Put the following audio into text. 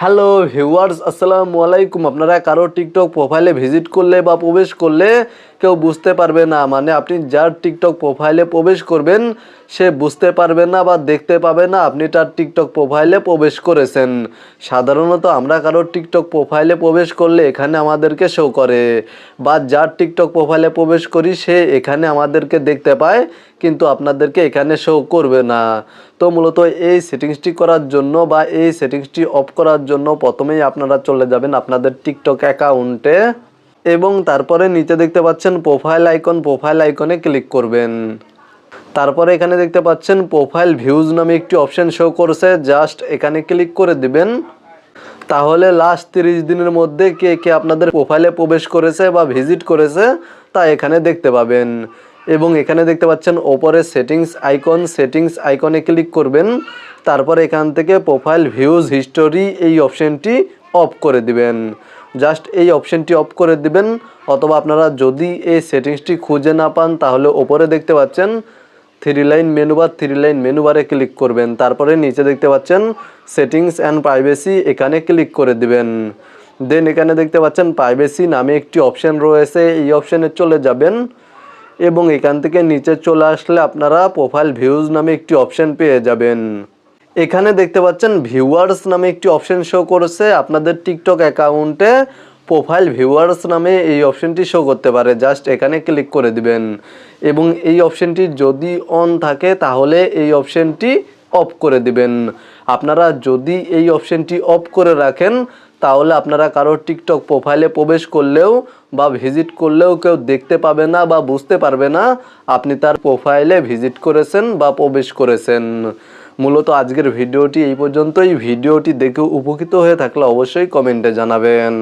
Hello viewers, আসসালামু আলাইকুম। আপনারা কারো টিকটক প্রোফাইলে ভিজিট করলে বা প্রবেশ করলে কেউ বুঝতে পারবে না, মানে আপনি যার টিকটক প্রোফাইলে প্রবেশ করবেন সে বুঝতে পারবে না বা দেখতে পাবে না আপনি তার টিকটক প্রোফাইলে প্রবেশ করেছেন। সাধারণত আমরা কারো টিকটক প্রোফাইলে প্রবেশ করলে এখানে আমাদেরকে শো করে, বা যার টিকটক প্রোফাইলে প্রবেশ করি সে এখানে আমাদেরকে দেখতে পায়, কিন্তু আপনাদেরকে এখানে শো করবে না। তো মূলত এই সেটিংসটি করার জন্য বা এই সেটিংসটি অফ করার জন্য প্রথমেই আপনারা চলে যাবেন আপনাদের টিকটক অ্যাকাউন্টে এবং তারপরে নিচে দেখতে পাচ্ছেন প্রোফাইল আইকনে ক্লিক করবেন। তারপরে এখানে দেখতে পাচ্ছেন প্রোফাইল ভিউজ নামে একটি অপশন শো করছে, জাস্ট এখানে ক্লিক করে দিবেন। তাহলে লাস্ট 30 দিনের মধ্যে কে কে আপনাদের প্রোফাইলে প্রবেশ করেছে বা ভিজিট করেছে তা এখানে দেখতে পাবেন। এবং এখানে দেখতে পাচ্ছেন ওপরে সেটিংস আইকনে ক্লিক করবেন। তারপর এখান থেকে প্রোফাইল ভিউজ হিস্টোরি এই অপশনটি অফ করে দিবেন। জাস্ট এই অপশনটি অফ করে দিবেন, অথবা আপনারা যদি এই সেটিংসটি খুঁজে না পান তাহলে ওপরে দেখতে পাচ্ছেন থ্রি লাইন মেনু বারে ক্লিক করবেন। তারপরে নিচে দেখতে পাচ্ছেন সেটিংস অ্যান্ড প্রাইভেসি, এখানে ক্লিক করে দিবেন। দেন এখানে দেখতে পাচ্ছেন প্রাইভেসি নামে একটি অপশন রয়েছে, এই অপশনে চলে যাবেন এবং এখান থেকে নিচে চলে আসলে আপনারা প্রোফাইল ভিউজ নামে একটি অপশন পেয়ে যাবেন। এখানে দেখতে পাচ্ছেন ভিউয়ার্স নামে একটি অপশন শো করেছে। আপনাদের টিকটক অ্যাকাউন্টে প্রোফাইল ভিউয়ার্স নামে এই অপশনটি শো করতে পারে, জাস্ট এখানে ক্লিক করে দিবেন। এবং এই অপশনটি যদি অন থাকে তাহলে এই অপশনটি অফ করে দিবেন। আপনারা যদি এই অপশনটি অফ করে রাখেন তাহলে আপনারা কারোর টিকটক প্রোফাইলে প্রবেশ করলেও বা ভিজিট করলেও কেউ দেখতে পাবে না বা বুঝতে পারবে না আপনি তার প্রোফাইলে ভিজিট করেছেন বা প্রবেশ করেছেন। মূলত আজকের ভিডিওটি এই পর্যন্তই। ভিডিওটি দেখে উপকৃত হয়ে থাকলে অবশ্যই কমেন্টে জানাবেন।